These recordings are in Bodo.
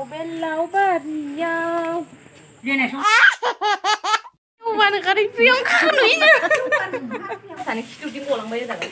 bellao bihaoanw. Mana kali piang kali ni? Sana kita di kolam bayar dah.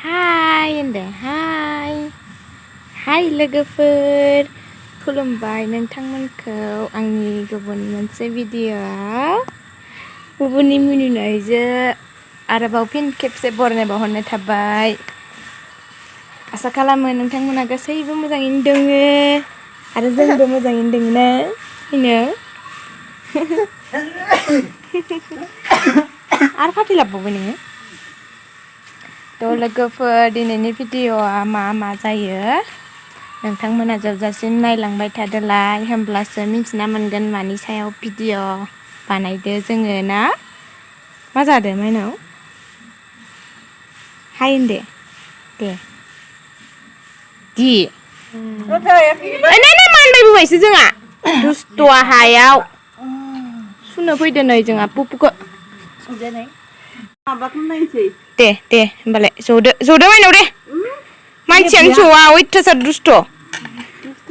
Hai anda, hai लोगोफोर खुलुमबाय नोंथांमोनखौ आंनि गुबुन मोनसे भिडिअ'आव गुबुननि मिनिनायजों आरोबाव फिन खेबसे बरायना बावहरनाय थाबाय। आसा खालामो नोंथांमोना गासैबो मोजाङैनो दोङो आरो जोंबो मोजाङैनो दोङो ना इनो आरो फाथै लाबोबाय नोङो थ' लोगोफोर दिनैनि भिडिअ'आ मा जायो नोंथांमोना जोबजासिम नायलांबाय थादोलाय होमब्लासो मिन्थिना मोनगोन मानि सायाव भिडिअ' बानायदो जोङो ना मा जादों माइनाव हाय होनदे दे दि नै मानबायबोबायसो जोंहा दुस्थ'आ हायाव सुनो फैदो नै जोंहा पुपुखौ दे होमबालाय जदो माइनाव दे मानसियानो जवा अयथासार दुस्थ'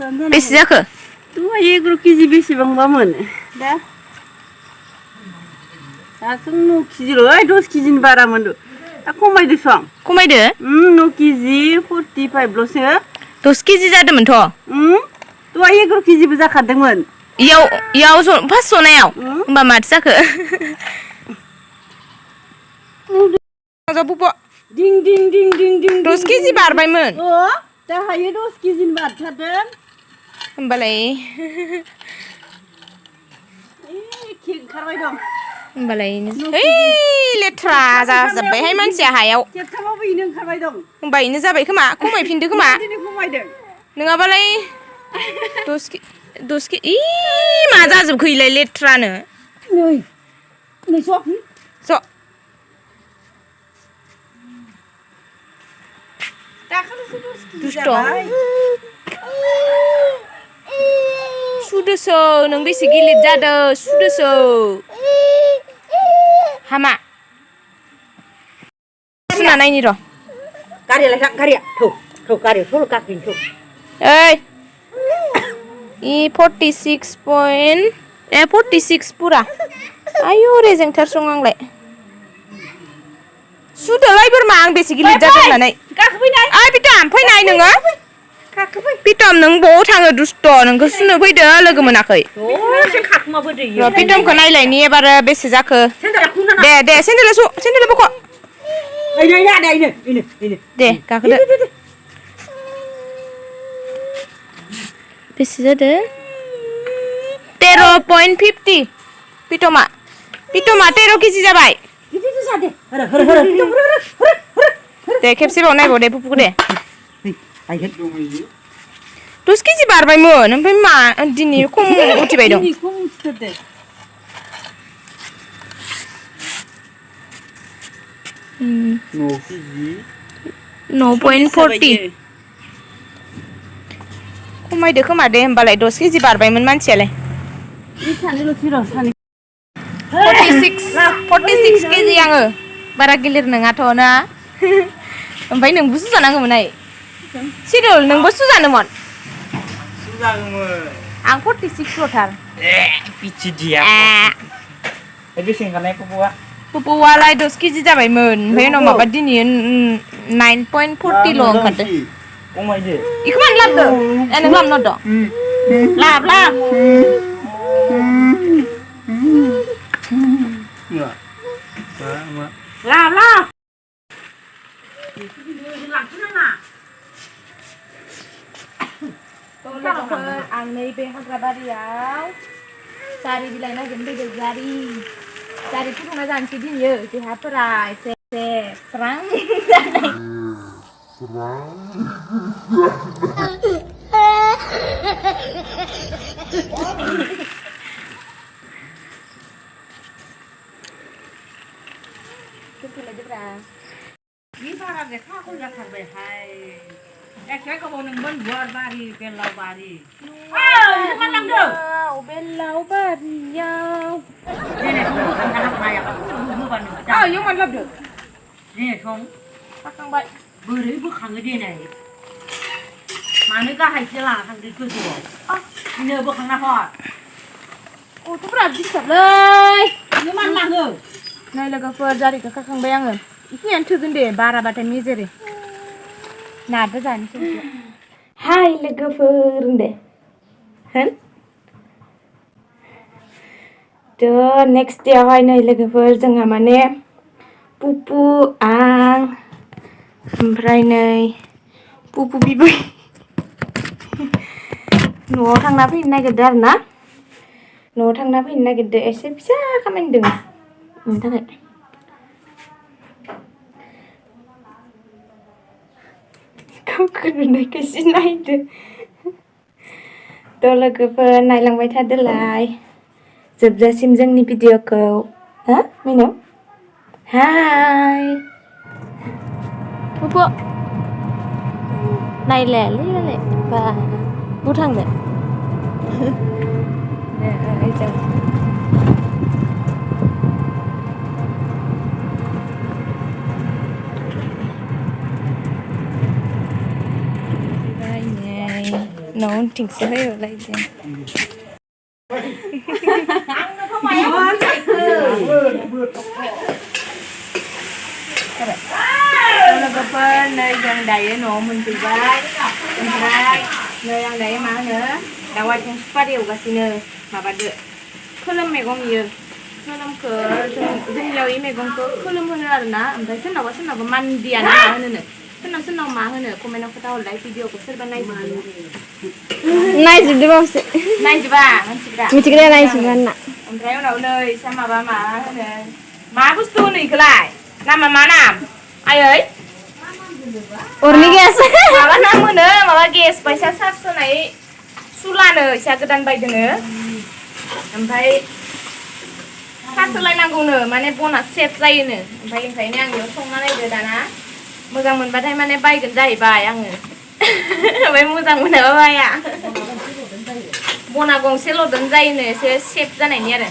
बेसे जाखो 11 केजि बेसेबांबामोन दा दासो 9 केजि र' 10 केजिनि बारामोन दा खमायदों खमायदो 9 केजि 45 ल'सो 10 केजि जादोंमोनथ' दहाय 11 केजिबो जाखादोंमोन इयाव फार्स्ट जनायाव होमबा माथो जाखो दिं 10 केजि बारबायमोन दा हायो 10 केजिनि बारथारदों होमबालाय ओंखारबाय दं होमबालाय लेथ्रा जाजोब्बायहाय मानसिया हायाव खेबथामावबो इनो ओंखारबाय दं होमबा इनो जाबाय खोमा खमायफिनदो खोमा खमायदों नङाबालाय 10 केजि मा जाजोबखो इलाय लेथ्रानो नै ज' दाखालिसो 10 केजि दुस्थ' जाबाय सुदोसो नों बेसे गिलिर जादों सुदोसो हामा सुना नायनि र' गारिया थौ गारियाव सल' गाखोनो थौ ओइ 46 पुरा आयु रेजेंथार सं आंलाय सुदोलाय बोरमा आं बेसे गिलिर जादों होननानै गाखोफैनाय ओइ बिथाम फैनाय नोङो पिटम नों बबाव थाङो दुस्थ' नोंखौ सुनो फैदो लोगो मोनाखै र' पिटमखौ नायलायनि एबार बेसे जाखो दे सेन्देला बख' दे गाखोदो बेसे जादों 13.50 पिटमा 13 केजि जाबाय दे खेबसेबाव नायबाव दे पुपुखौ दे 10 केजि बारबायमोन ओमफ्राय मा दिनै खम उथिबाय दं 9.40 खमायदो खोमा दे होमबालाय 10 केजि बारबायमोन मानसियालाय 46 केजि आङो बारा गिलिर नङाथ' ना ओमफ्राय नोंबो सुजानांगौमोन आइ सिरुल नोंबो सुजानोमोन आं 46 ल'थार बेसे ओंखारनाय पुपुआलाय 10 केजि जाबायमोन ओमफ्राय उनाव माबा दिनै 9.40 ल' ओंखारदो खमायदो इखौ मानो लाबोदो नों लाबोनो हरदो लाब आं नैबे हाग्राबारियाव जारि बिलाइ नागिरनो फैदों जारि फुदुंना जानोसै दिनै देहाफोरा एसे स्रां 이 바람에 카고 잡아야 하이. 애가 거보는 바리 벨라우 바리. 아, 이만 남겨. bellao bariau. 네네, 공부 간다 봐야. 공부 받는 거다. À, nhưng mà làm được. 네, 성. Các con bệnh. bưởi bước hàng cái này. Mà nó có hay chưa là thằng cái cơ sở. Nhờ bước hàng nào họ. Ôi, tôi làm gì sập đây. Nhưng mà làm rồi. Này là cà phê ra thì các con beng rồi. Ini yang tuh gede, bara bata mizere. Nah, ada jangan sih. Hai, là cà phê rende. Hả? Tuh, next dia hai này là cà phê जोंहा माने pupu आं ओमफ्राय नै pupu बिबै न'आव थांना फैनो नागिरदों आरो ना न'आव थांना फैनो नागिरदों एसे फिसा खामानि दङ बेनि थाखाय गावखौ नुनायखौ सिनायदो थ' लोगोफोर नायलांबाय थादोलाय जोबजासिम जोंनि भिडिअखौ हा मिनु हाय पुपु नायलायालै बा बबाव थांनो जों nó chỉnh sửa ở lại chứ Logoper nơi yang đầy nó mình từ vai nơi yang đầy mà nữa đã qua trong spa điều cái gì nữa mà bắt được khơi lâm mẹ con nhiều khơi lâm cờ dùng nhiều ý mẹ con cờ khơi lâm hơn là na em thấy sân nào có man đi ăn hơn nữa sân nào mà hơn nữa comment nó có tao like video của sân bên này nice juga sih. Nice ba, Mikirnya nice banget. em thấy đâu nơi sao mà ba má này má bút tu này cái lại làm mà má làm ai ấy Urni guys. Malah namun malah guys, paisa satu naik sulan saya kedan bayi dengar. Sampai satu lain nanggung mana bonus set lain sampai yang saya yang yo song mana itu dana. Mogang menbatai mana bayi gendai bayi yang sampai mogang mana bayi ya. Bona gong selo gendai ne, saya set dana ini ada.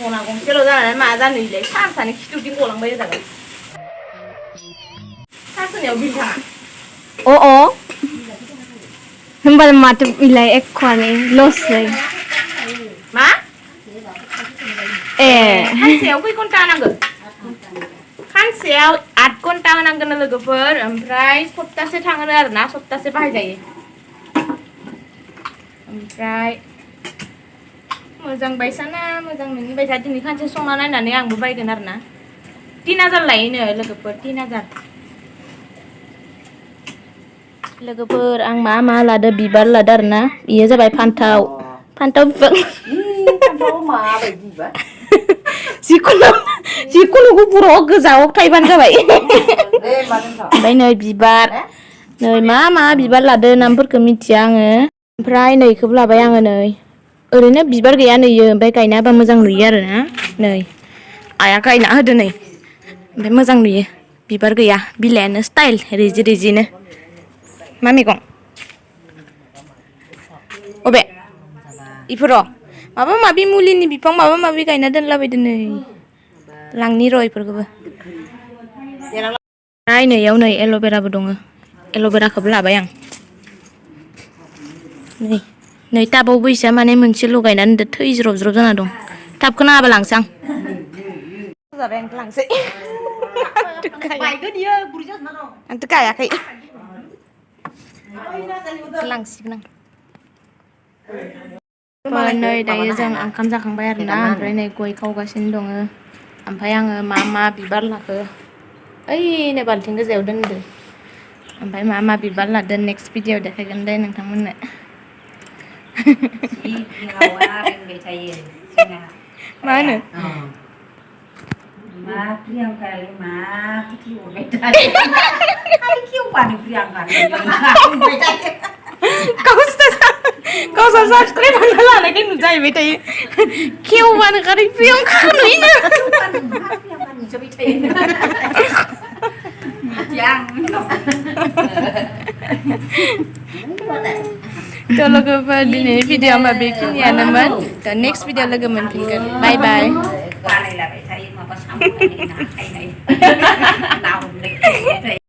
Bona gong selo dana mana dana ini, sana kita tinggal orang bayi dana. 사슴이 어디 가? Oh. Hembal mati ilai agkhw nih, los nih. 마? 한 세요 그 꼰따는 거. 한 세요 앗 꼰따는 거는 그 बर ओमफ्राय सप्तासे थाङो आरो ना सप्तासे बाहाय जायो. ओमफ्राय मोजां बायसाना मोजां नोंनि बायसा दिनै खानसे संना नायनानै आंबो बायगोन आरो ना 3000 लायोनो लोगोफोर 3000 लोगोफोर आं मा लादो बिबार लादो आरो ना बेयो जाबाय फान्थाव बिफां फान्थाव मा बायदिबा जिखुनु गुफुराव गोजायाव थाइबानो जाबाय ओमफ्राय नै बिबार नै मा बिबार लादो नामफोरखौ मिथिया आङो ओमफ्राय नैखौबो लाबाय आङो नै ओरैनो बिबार गैया नैयो ओमफ्राय गायना होबा मोजां नुयो आरो ना नै आइया गायना होदो नै ओमफ्राय मोजां नुयो बिबार गैया बिलाइयानो स्टाइल रिजिनो मा मैगं अबे इफोराव माबा माबि मुलिनि बिफां माबा माबि गायना दोनलाबायदो नै लांनि र' इफोरखौबो नैयाव नै एल'भेराबो दङ एल'भेराखौबो लाबाय आं नै टाबावबो इसा माने मोनसेल' गायनानै दोनदो थैज्रब जाना दं टाबखौ नाङाबा लांसै आं जाबाय आं लांसै आंथ' गायाखै लांसिगोन आं नै दायो जों ओंखाम जाखांबाय आरो ना ओमफ्राय नै गय खावगासिनो दङ ओमफ्राय आङो मा बिबार लाखो ओइनो बाल्थिं गोजायाव दोनदो ओमफ्राय मा बिबार लादो नेक्स्ट भिडिअ देखायगोन दे नोंथांमोननो मा होनो मा प्रियांकाले मा खुथि हरबाय थायो आरो किउ पानि प्रियांका गावसो गावसोर साबसक्राइब खालामना लानायखाय नुजाहैबाय थायो खेवबानो खारै बेयाव खारैनो थ' लोगोफोर दिनैनि भिडिअ होमबा बेखिनियानोमोन थ' नेक्स्ट भिडिअ लोगो मोनफिनगोन बाय बाय बानायलाबाय थायो माबा साम' ना खायनाय ना हमनाय